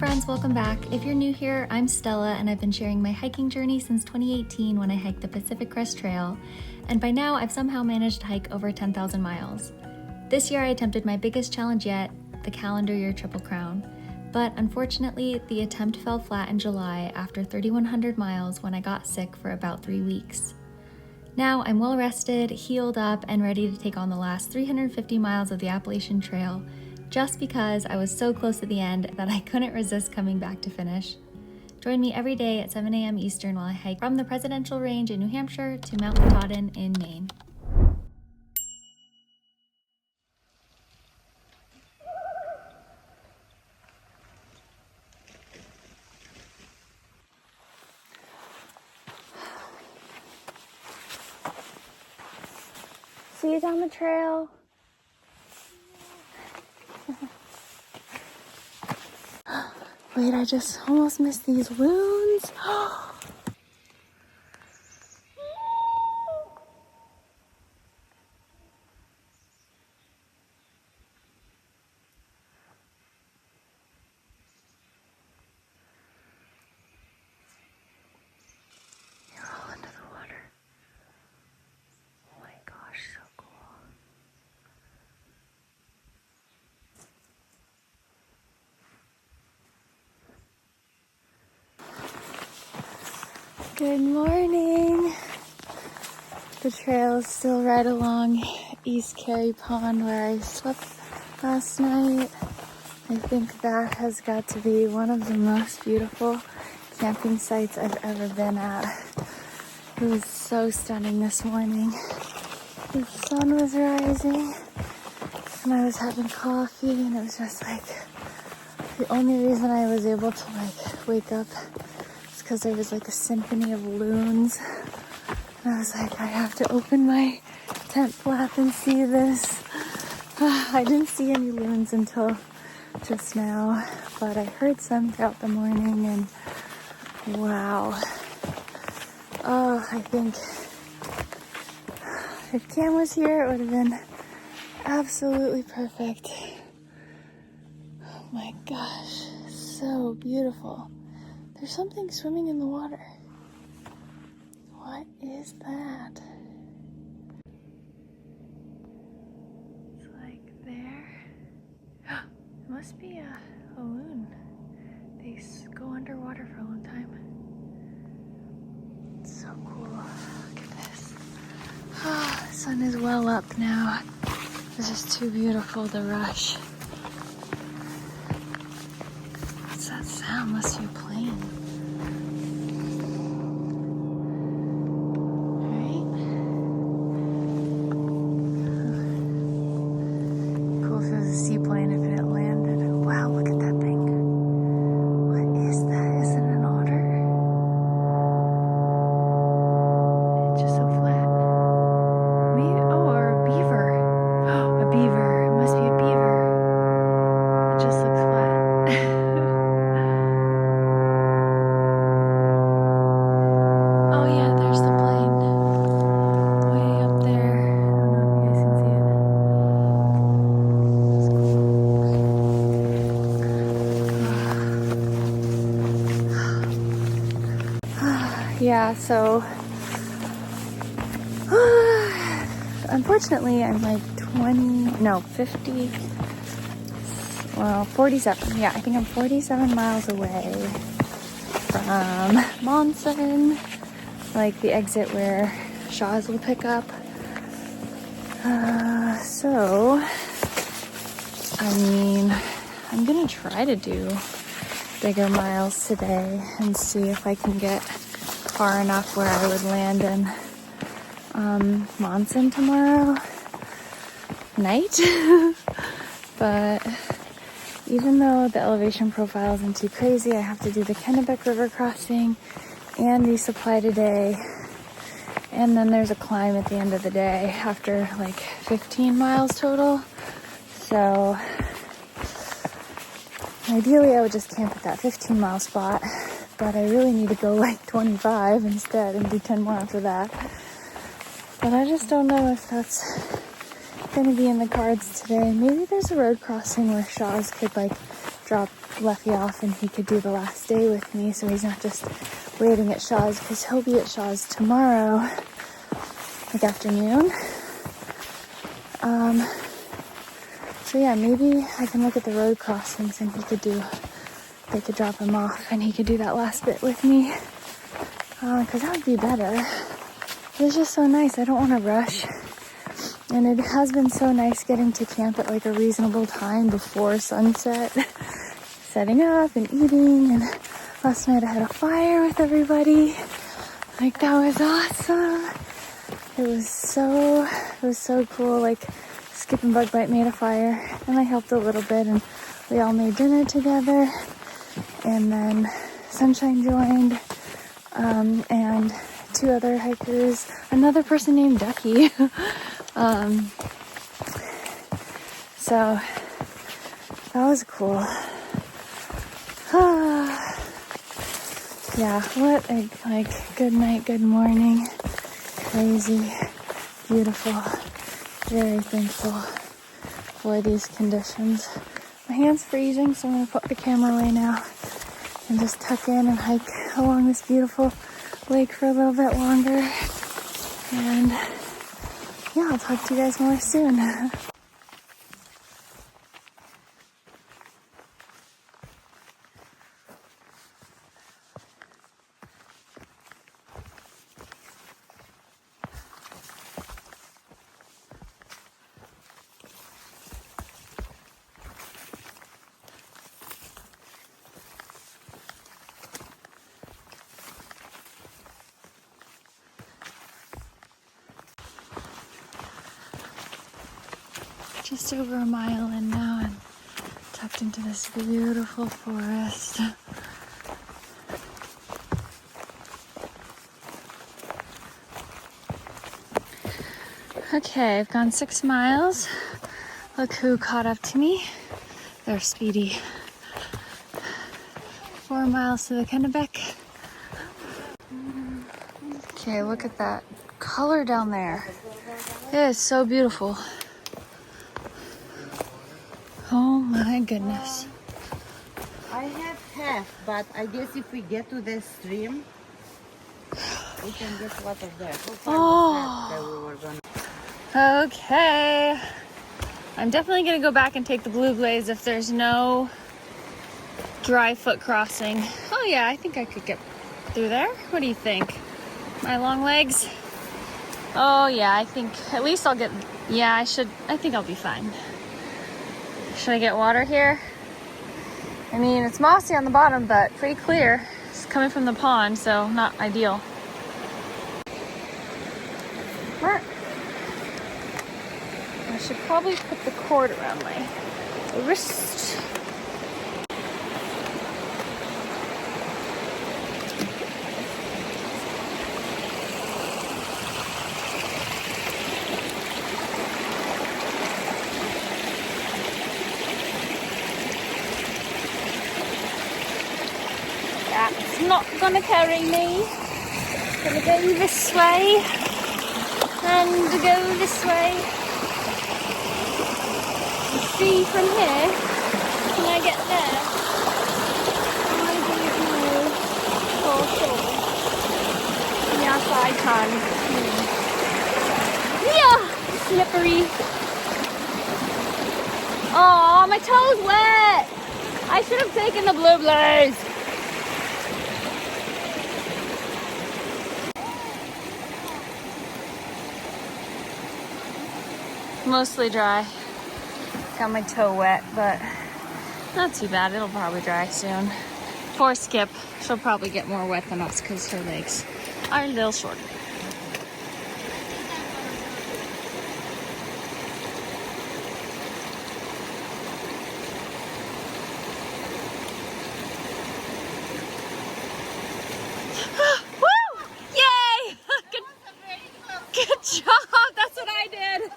friends, welcome back. If you're new here, I'm Stella and I've been sharing my hiking journey since 2018 when I hiked the Pacific Crest Trail, and by now I've somehow managed to hike over 10,000 miles. This year I attempted my biggest challenge yet, the calendar year Triple Crown, but unfortunately the attempt fell flat in July after 3,100 miles when I got sick for about 3 weeks. Now I'm well rested, healed up, and ready to take on the last 350 miles of the Appalachian Trail, just because I was so close at the end that I couldn't resist coming back to finish. Join me every day at 7 a.m. Eastern while I hike from the Presidential Range in New Hampshire to Mount Katahdin in Maine. See you down the trail. Wait, I just almost missed these loons. You're all into the water. Oh my gosh, so cool. Good morning. The trail is still right along East Kerry Pond where I slept last night. I think that has got to be one of the most beautiful camping sites I've ever been at. It was so stunning this morning. The sun was rising and I was having coffee, and it was just like the only reason I was able to wake up is because there was like a symphony of loons. And I was like, I have to open my tent flap and see this. I didn't see any loons until just now, but I heard some throughout the morning, and wow. Oh, I think if Cam was here, it would have been absolutely perfect. Oh my gosh, so beautiful. There's something swimming in the water. What is that? It's like there. It must be a loon. They go underwater for a long time. It's so cool. Look at this. Oh, the sun is well up now. This is too beautiful to rush. What's that sound? Must be a plane. Seaplane if it landed. Wow, look at that thing. What is that? Is it an otter? It's just so flat. Maybe, or a beaver. Oh, a beaver. It must be a beaver. It just looks flat. Oh yeah, there's the plane. Way up there. I don't know if you guys can see it. Yeah, so unfortunately I'm like 47. Yeah, I think I'm 47 miles away from Monson, like the exit where Shaw's will pick up. So, I mean, I'm gonna try to do bigger miles today and see if I can get far enough where I would land in Monson tomorrow night. But even though the elevation profile isn't too crazy, I have to do the Kennebec River crossing and resupply today. And then there's a climb at the end of the day after like 15 miles total. So ideally I would just camp at that 15-mile spot, but I really need to go like 25 instead and do 10 more after that. But I just don't know if that's going to be in the cards today. Maybe there's a road crossing where Shaw's could like drop Leffy off and he could do the last day with me, so he's not just waiting at Shaw's, because he'll be at Shaw's tomorrow, like afternoon. So yeah, maybe I can look at the road crossings and they could drop him off and he could do that last bit with me, because that would be better. It's just so nice. I don't want to rush. And it has been so nice getting to camp at like a reasonable time before sunset, setting up and eating. And last night I had a fire with everybody. Like, that was awesome. It was so cool. Like, Skip and Bug Bite made a fire and I helped a little bit, and we all made dinner together. And then Sunshine joined, and 2 other hikers, another person named Ducky. So that was cool. Yeah, what a good night, good morning. Crazy, beautiful, very thankful for these conditions. My hand's freezing, so I'm gonna put the camera away now and just tuck in and hike along this beautiful lake for a little bit longer. And yeah, I'll talk to you guys more soon. Just over a mile in now and tucked into this beautiful forest. Okay, I've gone 6 miles. Look who caught up to me. They're Speedy. 4 miles to the Kennebec. Okay, look at that color down there. It is so beautiful. Oh my goodness. I have half, but I guess if we get to the stream, we can get a lot of there. That we were gonna... Okay. I'm definitely gonna go back and take the Blue Blaze if there's no dry foot crossing. Oh yeah, I think I could get through there. What do you think? My long legs? Oh yeah, I think at least I'll get, yeah, I think I'll be fine. Should I get water here? I mean, it's mossy on the bottom, but pretty clear. It's coming from the pond, so not ideal. I should probably put the cord around my wrist. That's not gonna carry me. It's gonna go this way and go this way. You see from here, can I get there? I don't know for sure. Yes, I can. Yeah, slippery. Oh, my toes wet. I should have taken the Blue Blaze. Mostly dry. Got my toe wet, but not too bad. It'll probably dry soon. Poor Skip. She'll probably get more wet than us because her legs are a little shorter. Woo! Yay! Good job! That's what I did.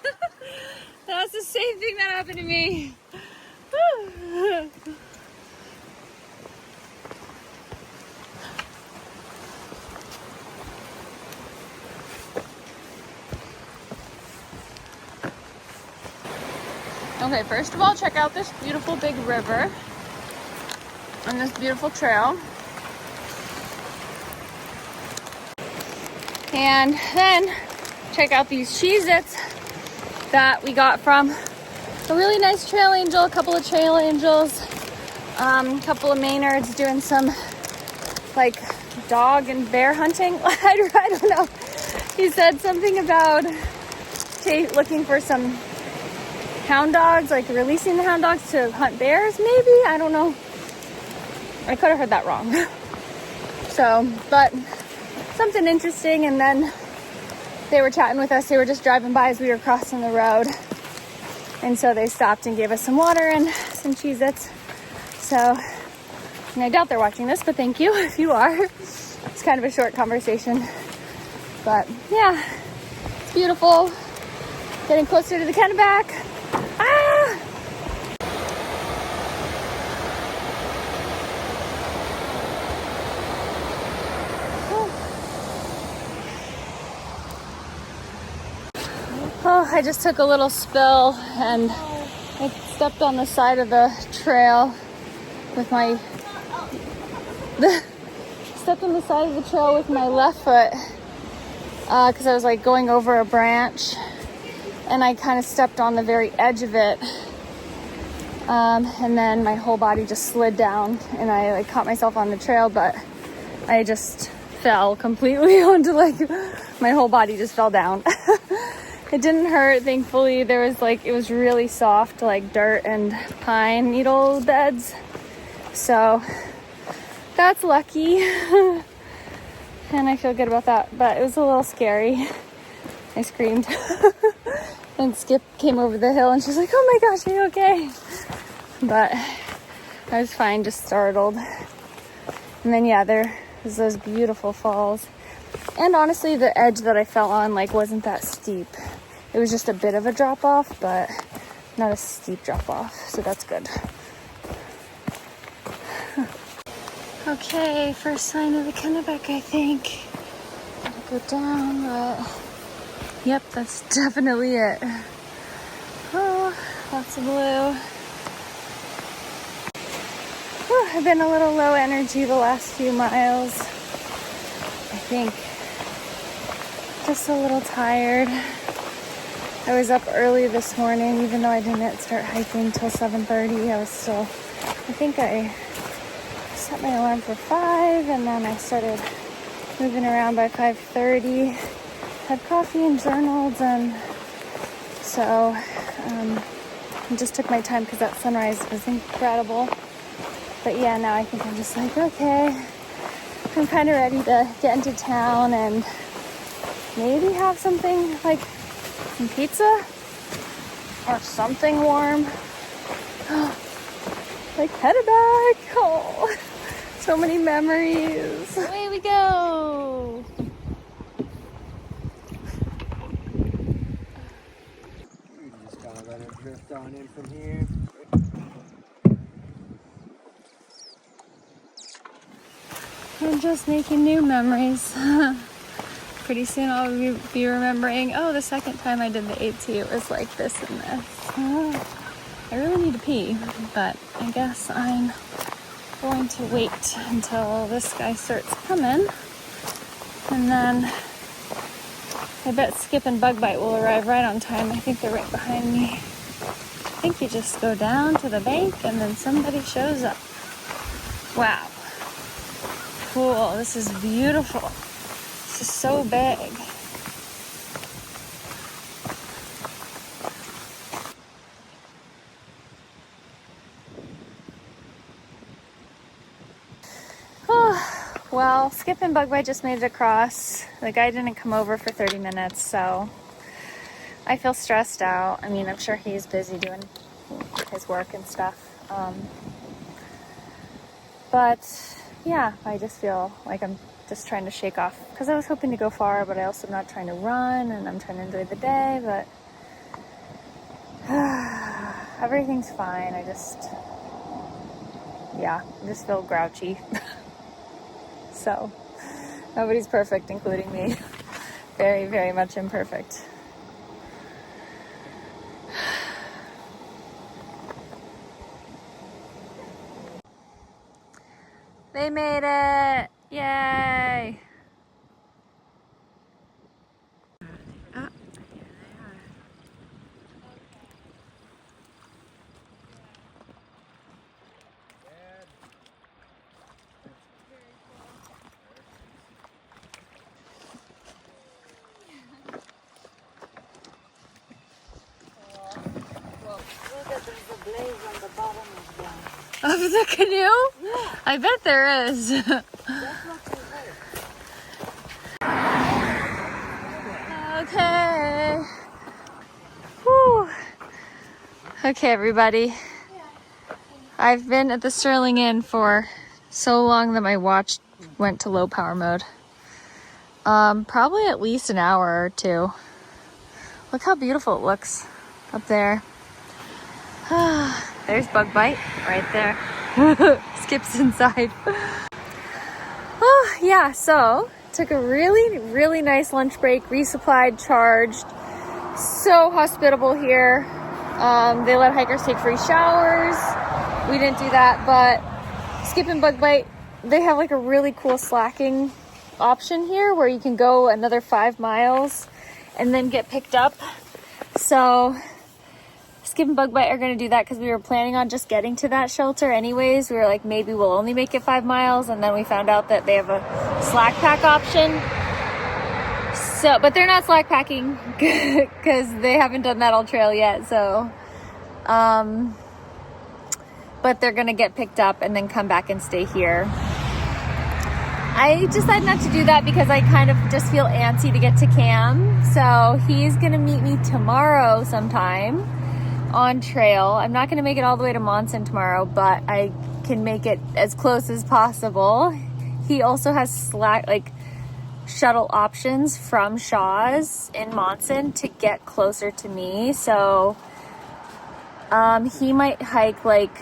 That's the same thing that happened to me. Okay, first of all, check out this beautiful big river. on this beautiful trail. And then check out these Cheez-Its that we got from a really nice trail angel, a couple of trail angels, a couple of Maynards doing some like dog and bear hunting. I don't know. He said something about looking for some hound dogs, like releasing the hound dogs to hunt bears, maybe? I don't know. I could have heard that wrong. So, but something interesting. And then they were chatting with us. They were just driving by as we were crossing the road. And so they stopped and gave us some water and some Cheez-Its. So, and I doubt they're watching this, but thank you if you are. It's kind of a short conversation. But yeah, it's beautiful. Getting closer to the Kennebec. Ah! Oh, I just took a little spill and I stepped on the side of the trail with my left foot because I was like going over a branch and I kind of stepped on the very edge of it and then my whole body just slid down and I like caught myself on the trail, but I just fell completely onto like my whole body just fell down. It didn't hurt, thankfully. There was like, it was really soft, like dirt and pine needle beds. So that's lucky. And I feel good about that, but it was a little scary. I screamed. And Skip came over the hill and she's like, oh my gosh, are you okay? But I was fine, just startled. And then yeah, there was those beautiful falls. And honestly, the edge that I fell on like wasn't that steep. It was just a bit of a drop off, but not a steep drop off. So that's good. Okay, first sign of the Kennebec, I think. Gotta go down, but yep, that's definitely it. Oh, lots of blue. Whew, I've been a little low energy the last few miles. I think just a little tired. I was up early this morning, even though I didn't start hiking till 7:30. I was still, I think I set my alarm for 5 and then I started moving around by 5:30. Had coffee and journaled, and so I just took my time because that sunrise was incredible. But yeah, now I think I'm just like, okay, I'm kind of ready to get into town and maybe have something like some pizza or something warm. Like Kennebec. Oh, so many memories. Away we go. You just gotta let it drift on in from here. I'm just making new memories. Pretty soon I'll be remembering, oh, the second time I did the AT, it was like this and this. Oh, I really need to pee, but I guess I'm going to wait until this guy starts coming. And then I bet Skip and Bug Bite will arrive right on time. I think they're right behind me. I think you just go down to the bank and then somebody shows up. Wow. Cool, this is beautiful. This is so big. Oh, well, Skip and Bug Bite just made it across. The guy didn't come over for 30 minutes, so I feel stressed out. I mean, I'm sure he's busy doing his work and stuff. But yeah, I just feel like I'm just trying to shake off, because I was hoping to go far, but I also am not trying to run, and I'm trying to enjoy the day, but everything's fine. I just feel grouchy. So nobody's perfect, including me. Very, very much imperfect. They made it! Yay! Look at there's a blaze on the bottom of them. Of the canoe? Yeah, I bet there is. that's what you heard. Okay. Whew. Okay, everybody. I've been at the SterlingInn for so long that my watch went to low power mode. Probably at least an hour or two. Look how beautiful it looks up there. There's Bug Bite right there. Skip's inside. Oh, yeah, so took a really, really nice lunch break, resupplied, charged. So hospitable here. They let hikers take free showers. We didn't do that, but Skip and Bug Bite, they have like a really cool slacking option here where you can go another 5 miles and then get picked up. So Skip and Bug Bite are going to do that because we were planning on just getting to that shelter anyways. We were like, maybe we'll only make it 5 miles, and then we found out that they have a slack pack option. So, but they're not slack packing because they haven't done that all trail yet. So, but they're going to get picked up and then come back and stay here. I decided not to do that because I kind of just feel antsy to get to Cam. So he's going to meet me tomorrow sometime on trail. I'm not going to make it all the way to Monson tomorrow, but I can make it as close as possible. He also has shuttle options from Shaw's in Monson to get closer to me. So he might hike like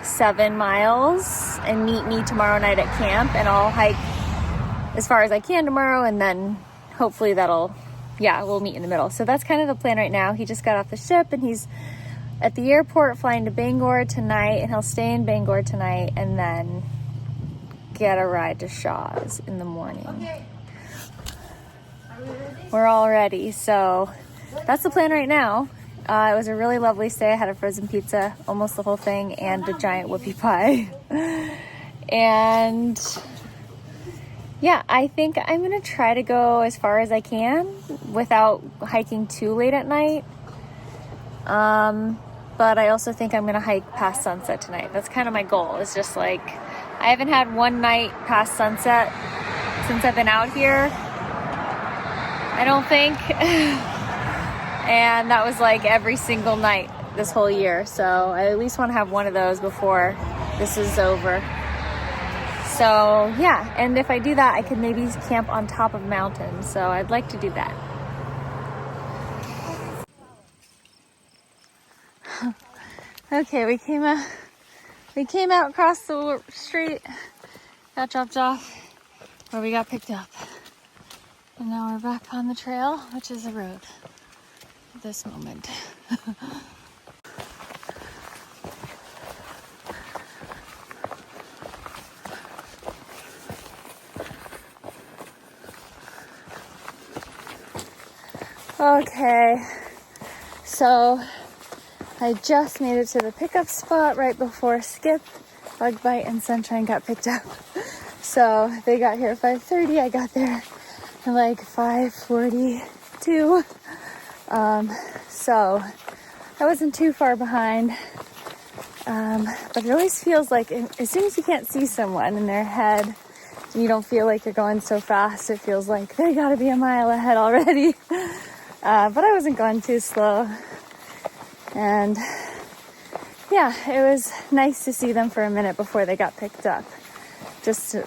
7 miles and meet me tomorrow night at camp, and I'll hike as far as I can tomorrow, and then hopefully we'll meet in the middle. So that's kind of the plan right now. He just got off the ship and he's at the airport flying to Bangor tonight, and he'll stay in Bangor tonight and then get a ride to Shaw's in the morning. Okay. Are we ready? We're all ready, so that's the plan right now. It was a really lovely stay. I had a frozen pizza, almost the whole thing, and a giant whoopie pie. And yeah, I think I'm gonna try to go as far as I can without hiking too late at night. But I also think I'm gonna hike past sunset tonight. That's kind of my goal. It's just like, I haven't had one night past sunset since I've been out here, I don't think. And that was like every single night this whole year. So I at least want to have one of those before this is over. So yeah, and if I do that, I could maybe camp on top of mountains. So I'd like to do that. Okay, we came out across the street, got dropped off where we got picked up. And now we're back on the trail, which is a road at this moment. Okay, so I just made it to the pickup spot right before Skip, Bug Bite, and Sunshine got picked up. So they got here at 5:30. I got there at like 5:42. So I wasn't too far behind. But it always feels like as soon as you can't see someone in their head, and you don't feel like you're going so fast, it feels like they gotta be a mile ahead already. But I wasn't going too slow. And yeah, it was nice to see them for a minute before they got picked up. Just to,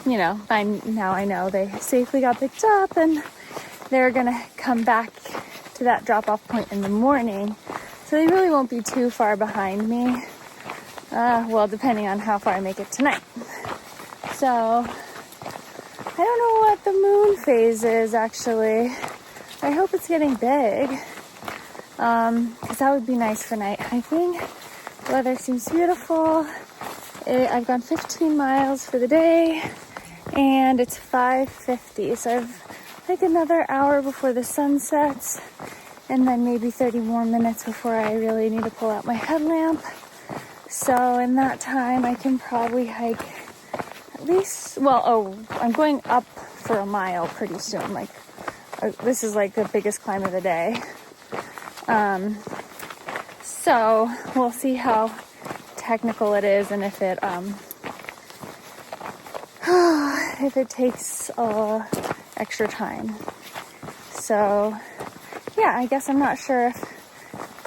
now I know they safely got picked up and they're gonna come back to that drop-off point in the morning. So they really won't be too far behind me. Well, depending on how far I make it tonight. So, I don't know what the moon phase is actually. I hope it's getting big. Because that would be nice for night hiking. The weather seems beautiful. I've gone 15 miles for the day, and it's 5:50. So I've like another hour before the sun sets, and then maybe 30 more minutes before I really need to pull out my headlamp. So in that time, I can probably hike at least, I'm going up for a mile pretty soon. Like, this is like the biggest climb of the day. So we'll see how technical it is and if it takes extra time. So yeah, I guess I'm not sure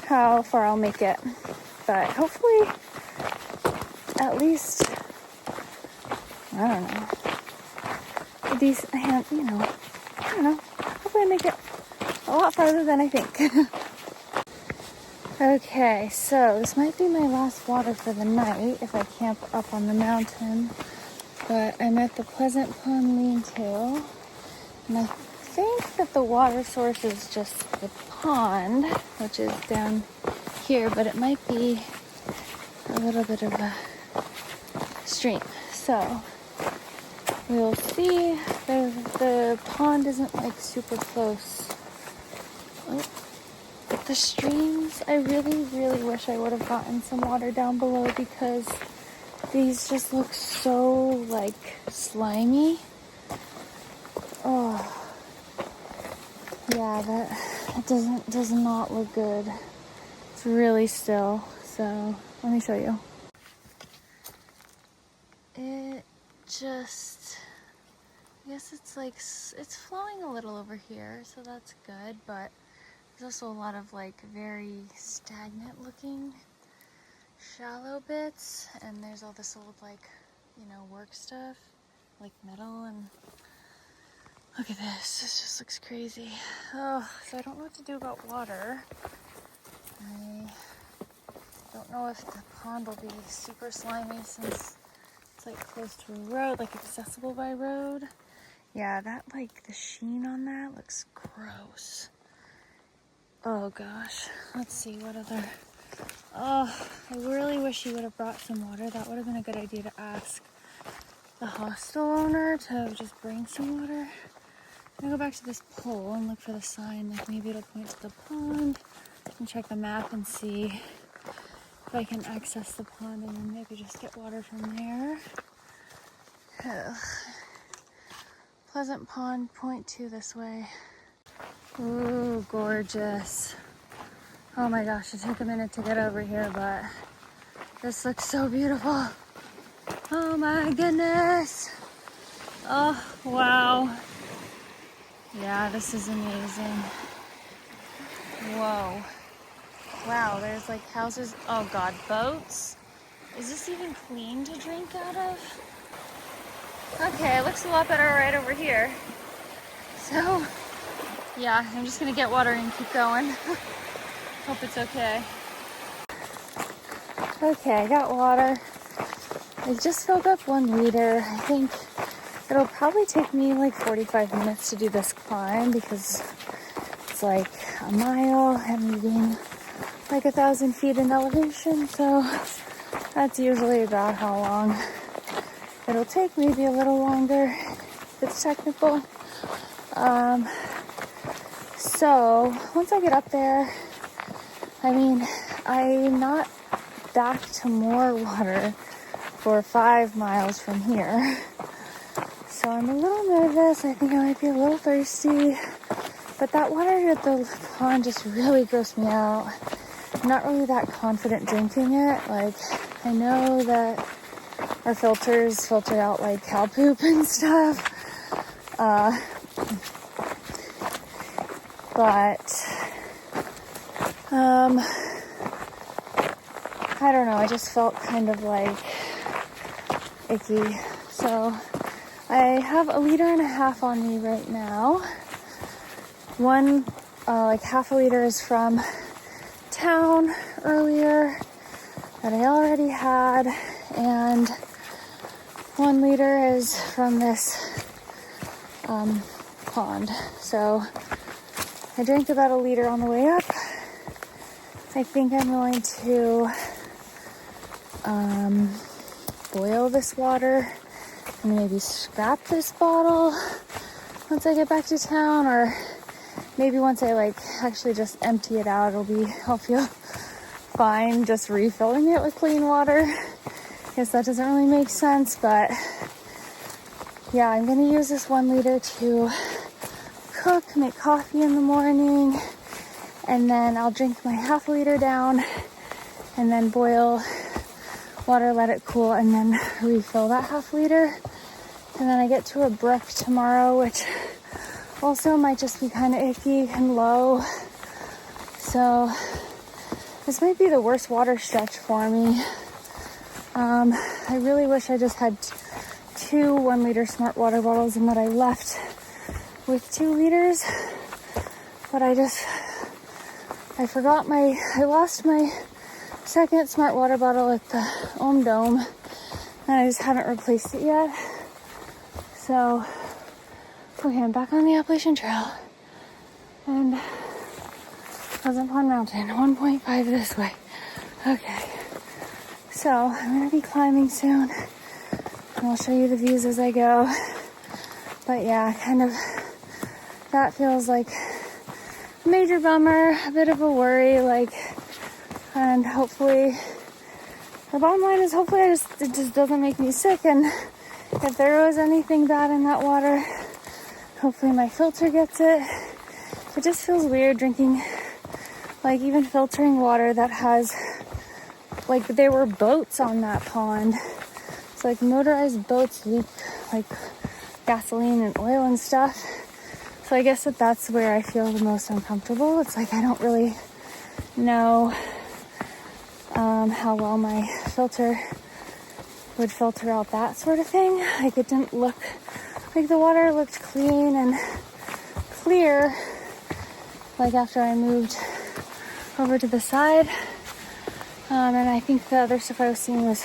how far I'll make it, but hopefully at least, I don't know, hopefully I make it a lot farther than I think. Okay, so this might be my last water for the night if I camp up on the mountain, but I'm at the Pleasant Pond lean-to, and I think that the water source is just the pond, which is down here, but it might be a little bit of a stream. So we'll see. The pond isn't like super close. But the streams, I really, really wish I would have gotten some water down below, because these just look so like slimy. Oh, yeah, that does not look good. It's really still. So let me show you. It just, I guess it's flowing a little over here, so that's good, but there's also a lot of like very stagnant looking shallow bits, and there's all this old like, work stuff, like metal, and look at this just looks crazy. Oh, so I don't know what to do about water. I don't know if the pond will be super slimy since it's like close to a road, like accessible by road. Yeah, that like the sheen on that looks gross. Oh gosh, let's see what other, I really wish he would have brought some water. That would have been a good idea to ask the hostel owner to just bring some water. I'm gonna go back to this pole and look for the sign, like maybe it'll point to the pond, and check the map and see if I can access the pond and then maybe just get water from there. Ugh. Pleasant Pond, point 2 this way. Ooh, gorgeous. Oh my gosh, it took a minute to get over here, but this looks so beautiful. Oh my goodness. Oh, wow. Yeah, this is amazing. Whoa. Wow, there's like houses. Oh God, boats? Is this even clean to drink out of? Okay, it looks a lot better right over here. So, yeah, I'm just gonna get water and keep going. Hope it's okay. Okay, I got water. I just filled up 1 liter. I think it'll probably take me like 45 minutes to do this climb, because it's like a mile and moving like 1,000 feet in elevation. So that's usually about how long it'll take, maybe a little longer if it's technical. So once I get up there, I'm not back to more water for 5 miles from here. So I'm a little nervous. I think I might be a little thirsty. But that water at the pond just really grossed me out. I'm not really that confident drinking it. Like, I know that our filters filter out like cow poop and stuff. I don't know, I just felt kind of like icky. So I have 1.5 liters on me right now. Like half a liter is from town earlier that I already had, and 1 liter is from this pond. So I drank about 1 liter on the way up. I think I'm going to boil this water and maybe scrap this bottle once I get back to town, or maybe once I like actually just empty it out, I'll feel fine just refilling it with clean water. Guess that doesn't really make sense, but yeah, I'm gonna use this 1 liter to cook, make coffee in the morning, and then I'll drink my ½ liter down and then boil water, let it cool, and then refill that ½ liter. And then I get to a brook tomorrow, which also might just be kind of icky and low. So this might be the worst water stretch for me. I really wish I just had 2 1 liter smart water bottles and that I left with 2 liters. But I lost my second smart water bottle at the Dome, and I just haven't replaced it yet. So, okay, I'm back on the Appalachian Trail, and Pleasant Pond Mountain, 1.5 this way. Okay, so I'm gonna be climbing soon, and I'll show you the views as I go. But yeah, kind of, that feels like a major bummer, a bit of a worry, like, and hopefully, the bottom line is hopefully it just doesn't make me sick, and if there was anything bad in that water, hopefully my filter gets it. It just feels weird drinking, like even filtering water that has, like there were boats on that pond. So like motorized boats leak like gasoline and oil and stuff. So I guess that's where I feel the most uncomfortable. It's like I don't really know how well my filter would filter out that sort of thing. Like it didn't look like the water looked clean and clear like after I moved over to the side. And I think the other stuff I was seeing was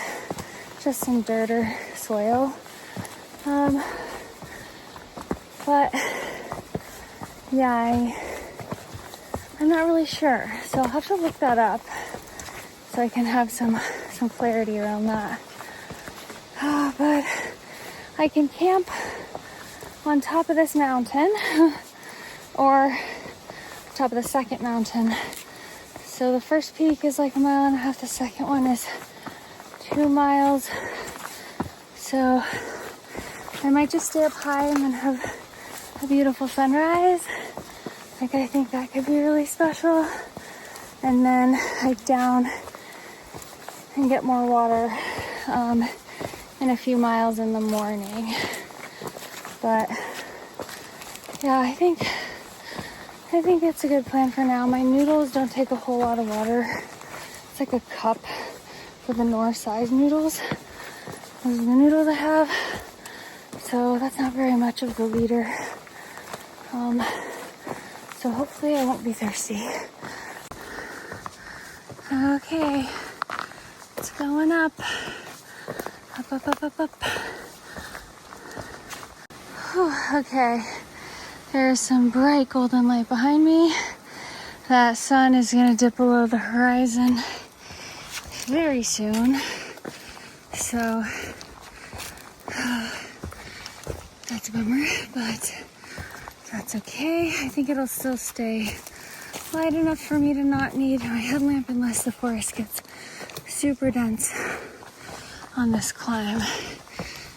just some dirt or soil. But yeah, I'm not really sure. So I'll have to look that up so I can have some clarity around that. But I can camp on top of this mountain or top of the second mountain. So the first peak is like 1.5 miles. The second one is 2 miles. So I might just stay up high and then have a beautiful sunrise. Like I think that could be really special. And then hike down and get more water in a few miles in the morning. But yeah, I think it's a good plan for now. My noodles don't take a whole lot of water. It's like a cup for the North size noodles. Those are the noodles I have. So that's not very much of the liter. So hopefully I won't be thirsty. Okay, it's going up. Up. Whew, okay, there's some bright golden light behind me. That sun is gonna dip below the horizon very soon. So, that's a bummer, but that's okay. I think it'll still stay light enough for me to not need my headlamp unless the forest gets super dense on this climb.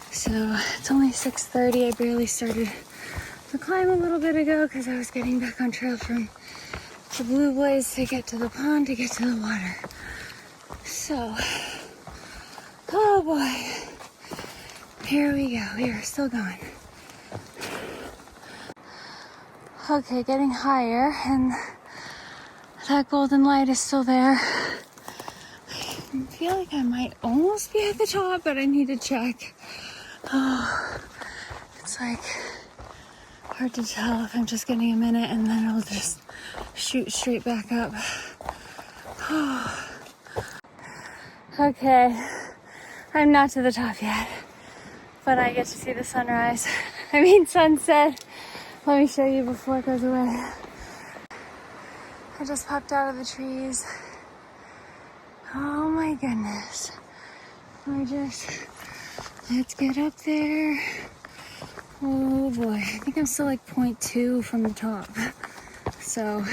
So it's only 6:30. I barely started the climb a little bit ago because I was getting back on trail from the Blue Blaze to get to the pond to get to the water. So, oh boy, here we go. We are still going. Okay, getting higher, and that golden light is still there. I feel like I might almost be at the top, but I need to check. Oh, it's like hard to tell if I'm just getting a minute and then it'll just shoot straight back up. Oh. Okay, I'm not to the top yet, but I get to see the sunrise. Sunset. Let me show you before it goes away. I just popped out of the trees. Oh my goodness. Gorgeous. Let's get up there. Oh boy, I think I'm still like 0.2 from the top. So,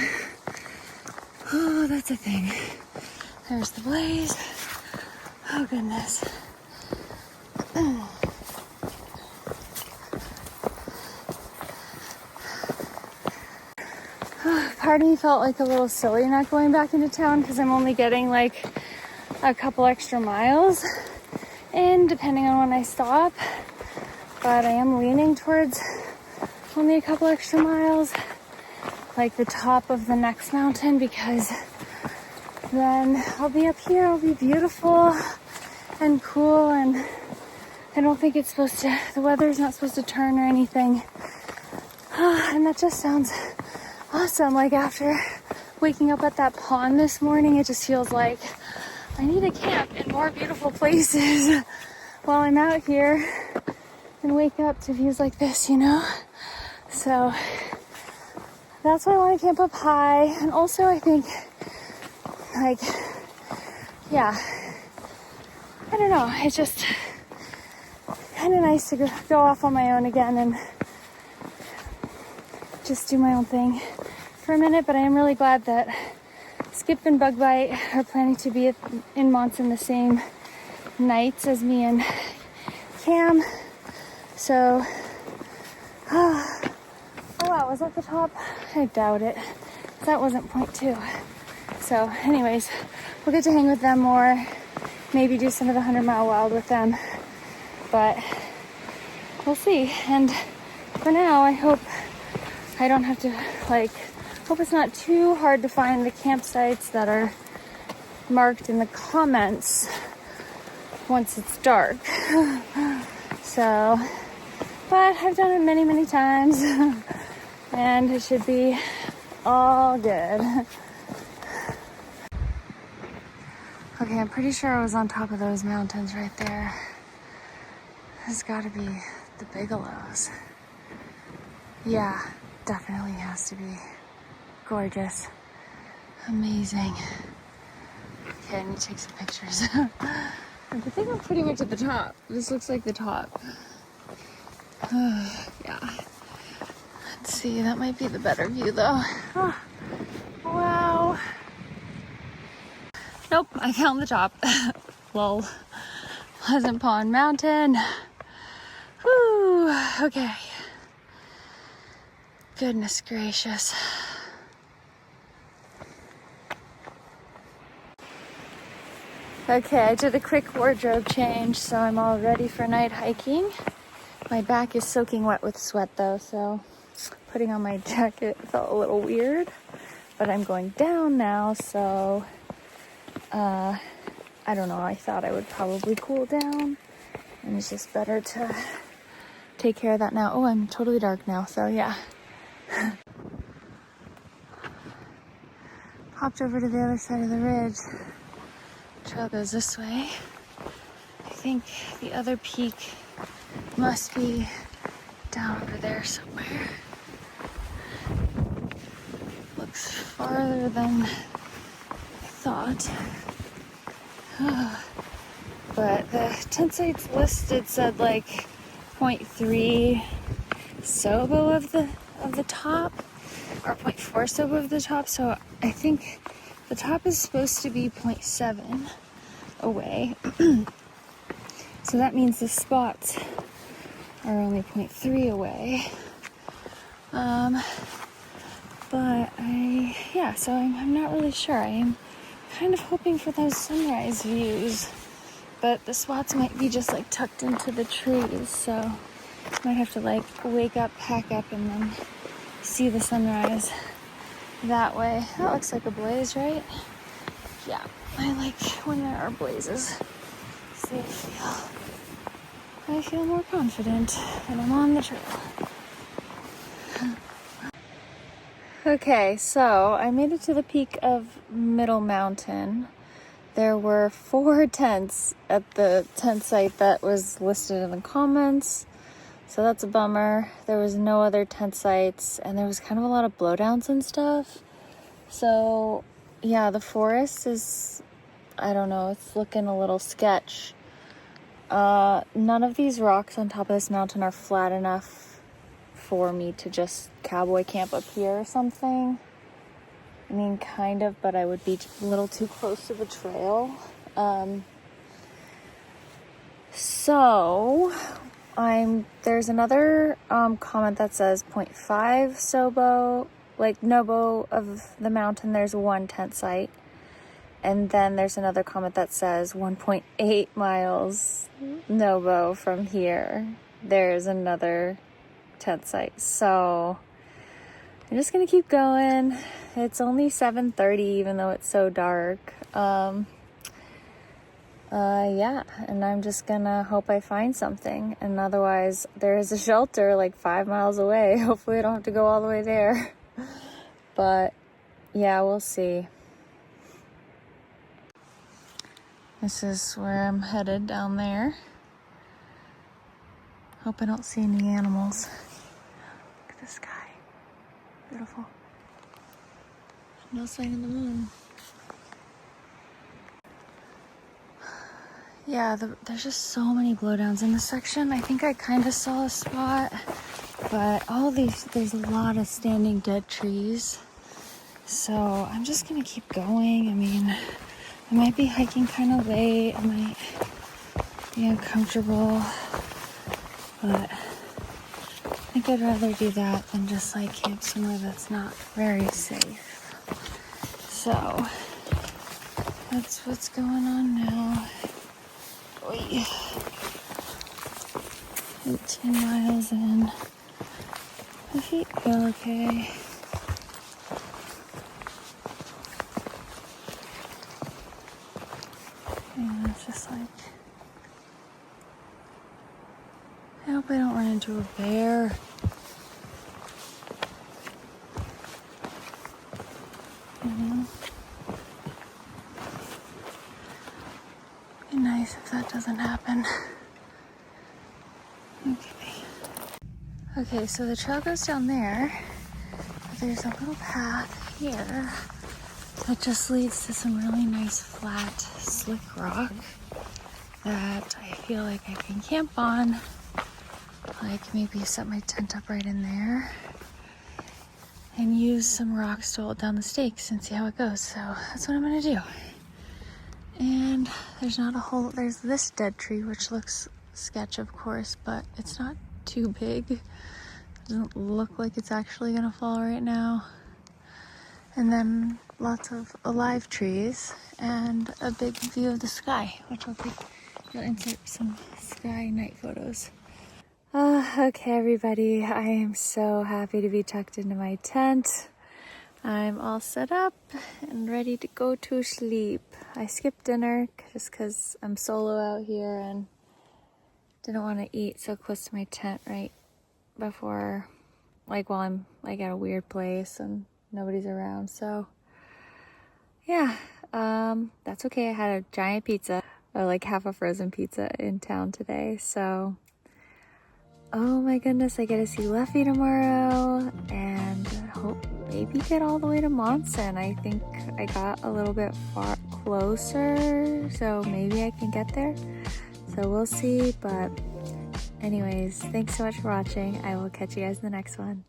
oh, that's a thing. There's the blaze. Oh goodness. Part of me felt like a little silly not going back into town because I'm only getting like a couple extra miles in depending on when I stop. But I am leaning towards only a couple extra miles, like the top of the next mountain, because then I'll be up here, it'll be beautiful and cool, and I don't think it's supposed to, the weather's not supposed to turn or anything. And that just sounds awesome. Like after waking up at that pond this morning, it just feels like I need to camp in more beautiful places while I'm out here and wake up to views like this, you know? So that's why I want to camp up high. And also I think, like, yeah, I don't know, it's just kind of nice to go off on my own again and just do my own thing for a minute. But I am really glad that Skip and Bugbite are planning to be in Monson the same nights as me and Cam. So, oh wow, was that the top? I doubt it. That wasn't 0.2. So anyways, we'll get to hang with them more, maybe do some of the 100-mile wild with them, but we'll see. And for now, I hope I don't have to, hope it's not too hard to find the campsites that are marked in the comments once it's dark. So, but I've done it many, many times and it should be all good. Okay, I'm pretty sure I was on top of those mountains right there. There's gotta be the Bigelows. Yeah, definitely has to be. Gorgeous. Amazing. Okay, I need to take some pictures. I think I'm pretty much at the top. This looks like the top. Yeah. Let's see, that might be the better view though. Oh, wow. Nope, I found the top. Lol. Pleasant Pond Mountain. Woo, okay. Goodness gracious. Okay, I did a quick wardrobe change, so I'm all ready for night hiking. My back is soaking wet with sweat though, so putting on my jacket felt a little weird. But I'm going down now, so I don't know, I thought I would probably cool down. And it's just better to take care of that now. Oh, I'm totally dark now, so yeah. Hopped over to the other side of the ridge. Trail goes this way. I think the other peak must be down over there somewhere. Looks farther than I thought. But the tent sites listed said like 0.3 sobo of the top, or 0.4 sobo of the top, so I think the top is supposed to be 0.7 away. So that means the spots are only 0.3 away. But so I'm not really sure. I am kind of hoping for those sunrise views, but the spots might be just like tucked into the trees, so I might have to like wake up, pack up, and then see the sunrise that way. That looks like a blaze, right? Yeah, I like when there are blazes. So I feel more confident that I'm on the trail. Okay, so I made it to the peak of Middle Mountain. There were 4 tents at the tent site that was listed in the comments, so that's a bummer. There was no other tent sites, and there was kind of a lot of blowdowns and stuff. So yeah, the forest is, I don't know, it's looking a little sketch None of these rocks on top of this mountain are flat enough for me to just cowboy camp up here or something. I mean, kind of, but I would be a little too close to the trail. So there's another comment that says 0.5 sobo, like nobo of the mountain, there's one tent site. And then there's another comment that says 1.8 miles nobo from here, there's another tent site. So I'm just gonna keep going. It's only 7:30, even though it's so dark. Yeah, and I'm just gonna hope I find something. And otherwise, there is a shelter like 5 miles away. Hopefully I don't have to go all the way there. But yeah, we'll see. This is where I'm headed, down there. Hope I don't see any animals. Look at the sky. Beautiful. No sign of the moon. Yeah, there's just so many blowdowns in this section. I think I kind of saw a spot, but there's a lot of standing dead trees. So I'm just gonna keep going. I mean, I might be hiking kind of late. I might be uncomfortable, but I think I'd rather do that than just like camp somewhere that's not very safe. So that's what's going on now. 18 miles in. My feet feel okay. And it's just like, I hope I don't run into a bear. Be nice if that doesn't happen. Okay, so the trail goes down there, but there's a little path here that just leads to some really nice flat, slick rock that I feel like I can camp on. Like maybe set my tent up right in there and use some rocks to hold down the stakes and see how it goes. So that's what I'm gonna do. And there's this dead tree, which looks sketch, of course, but it's not too big. It doesn't look like it's actually gonna fall right now. And then lots of alive trees and a big view of the sky, which I'll insert some sky night photos. Okay, everybody, I am so happy to be tucked into my tent. I'm all set up and ready to go to sleep. I skipped dinner just because I'm solo out here and didn't want to eat so close to my tent right before, like while I'm like at a weird place and nobody's around. So yeah, that's okay. I had a giant pizza, or like half a frozen pizza in town today. So, oh my goodness, I get to see Leffy tomorrow and hope maybe get all the way to Monson. I think I got a little bit far closer, so maybe I can get there. So we'll see, but anyways, thanks so much for watching. I will catch you guys in the next one.